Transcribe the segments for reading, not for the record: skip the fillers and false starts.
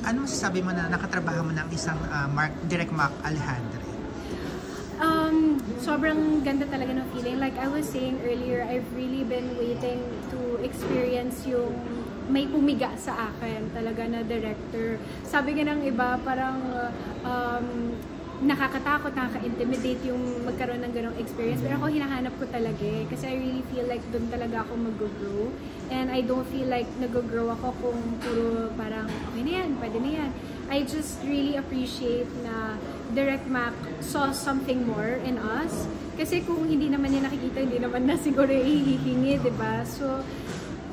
ano masasabi mo na nakatrabaho mo ng isang Direk Mac Alejandre? Sobrang ganda talaga ng feeling. Like I was saying earlier, I've really been waiting to experience yung may pumiga sa akin talaga na director. Sabi nga ng iba, parang nakakatakot, nakaka-intimidate yung magkaroon ng ganong experience. Pero ako hinahanap ko talaga kasi I really feel like doon talaga ako mag-grow. And I don't feel like nag-grow ako kung puro parang okay na yan, pwede na yan. I just really appreciate na Direk Mac saw something more in us. Kasi kung hindi naman niya nakikita, hindi naman na siguro ihihingi, diba? So,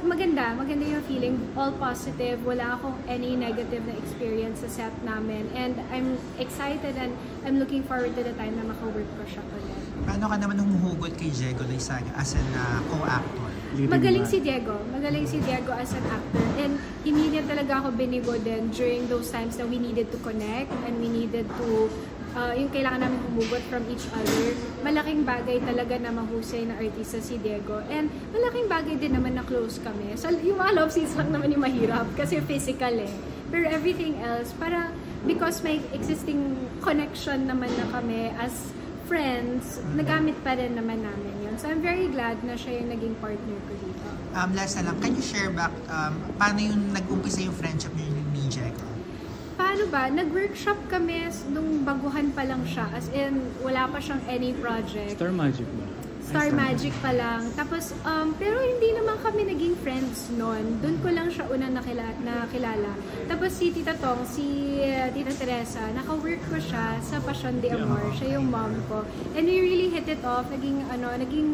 maganda yung feeling, all positive, wala akong any negative na experience sa set namin, and I'm excited and I'm looking forward to the time na maka-work ko siya ulit. Paano ka naman humuhugot kay Diego Loizaga as an co-actor? Magaling si Diego as an actor, and hindi niya talaga ako binigo din during those times na we needed to connect and we needed to yung kailangan namin humugot from each other. Malaking bagay talaga na mahusay na artista si Diego. And malaking bagay din naman na close kami. So, yung mga love scenes lang naman yung mahirap kasi physical eh. Pero everything else, para because may existing connection naman na kami as friends, nagamit pa rin naman namin yun. So, I'm very glad na siya yung naging partner ko dito. Last na lang, can you share back paano yung nag-umpisa yung friendship niyo ni Diego? Paano ba? Nag-workshop kami nung baguhan pa lang siya. As in, wala pa siyang any project. Star Magic ba? Star Magic pa lang. Tapos, pero hindi naman kami naging friends noon. Doon ko lang siya unang nakilala. Tapos si Tita Tong, si Tita Teresa, naka-work ko siya sa Passion de Amor. Siya yung mom ko. And we really hit it off. Naging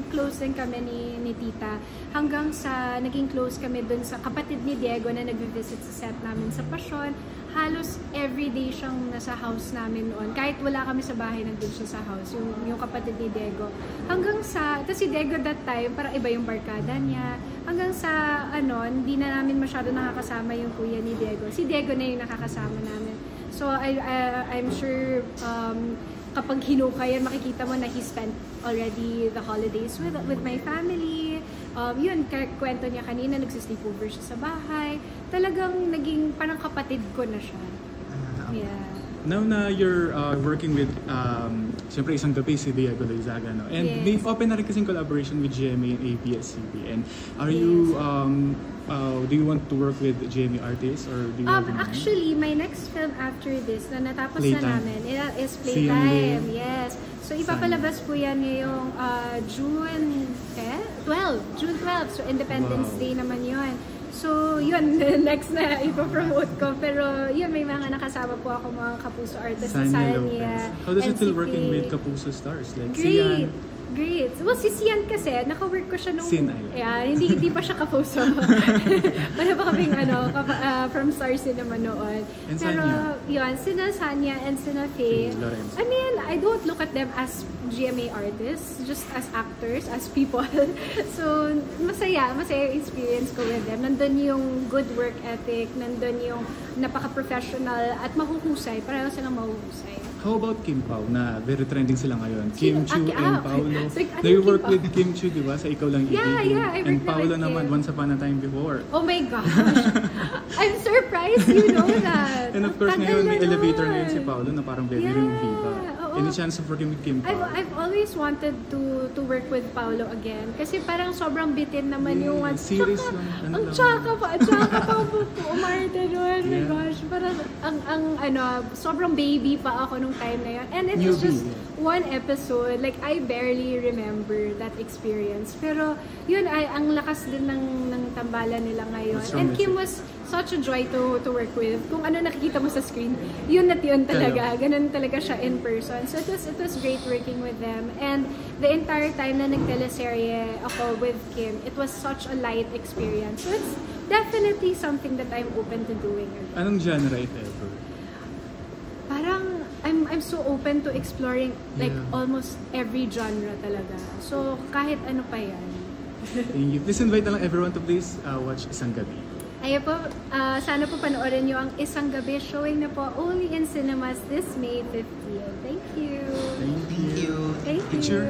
close din kami ni Tita. Hanggang sa naging close kami dun sa kapatid ni Diego na nag-visit sa set namin sa Passion. Halos everyday siyang nasa house namin noon. Kahit wala kami sa bahay, nandun siya sa house. Yung kapatid ni Diego. Hanggang sa, tapos si Diego that time, parang iba yung barkada niya. Hanggang sa, hindi na namin masyado nakakasama yung kuya ni Diego. Si Diego na yung nakakasama namin. So, I'm sure, kapag hinukayan, makikita mo na he spent already the holidays with my family. Yun, kwento niya kanina, nagsisleepover siya sa bahay. Talagang naging parang kapatid ko na siya. Yeah. Now na you're working with, siyempre isang gabi si Diego Loizaga, no? And yes. they've opened na rin kasing collaboration with GMA and ABS-CBN. Are you, do you want to work with GMA artists or do you actually, my next film after this na natapos Playtime. na namin is Playtime. Yes. So ipapalabas po yan ngayong June 12. So Independence Day naman yun. So yun, next na ipapromote ko. Pero yun, may mga nakasama po ako mga Kapuso artists. Sanya. How does it feel working with Kapuso stars? Like Great! Great. Well, si Sian kasi, naka-work ko siya nung... hindi pa siya Kapuso. Wala pa kaming from Stars naman noon. And pero Sanya. yun, sina Sanya and sina Faye. I mean, I don't look at them as GMA artists, just as actors, as people. So, masaya yung experience ko with them. Nandun yung good work ethic, nandun yung napaka-professional at mahuhusay. Pareho silang mahuhusay. How about Kim Pao na very trending sila ngayon? Kim Chiu and Paolo. So, You work with Kim Chiu, di ba? Sa Ikaw Lang Ibigin. I And worked Paolo with naman, Kim. Once Upon a Time Before. Oh my gosh! I'm surprised you know that. And of course, ngayon may elevator ngayon si Paolo na parang very viva. Oo. Any chance of working with Kim Pao? I've always wanted to work with Paolo again. Kasi parang sobrang bitin naman yung one. Series Tsaka, lang. ang tsaka pa po umarte doon. Oh my gosh. Parang sobrang baby pa ako nung time na yun. And it was just one episode. Like, I barely remember that experience. Pero, yun, ang lakas din ng tambalan nila ngayon. And Kim was such a joy to work with. Kung ano nakikita mo sa screen, yun talaga. Ganun talaga siya in person. So, it was great working with them. And the entire time na nag-teleserye ako with Kim, it was such a light experience. So, it's definitely something that I'm open to doing. Anong genre, if ever? Parang, I'm so open to exploring like almost every genre talaga. So, kahit ano pa yan. Thank you. Please invite na lang everyone to please watch Isang Gabi. Ayun po, sana po panoorin nyo ang Isang Gabi. Showing na po only in cinemas this May 15. Thank you! Thank you. Thank you! Picture?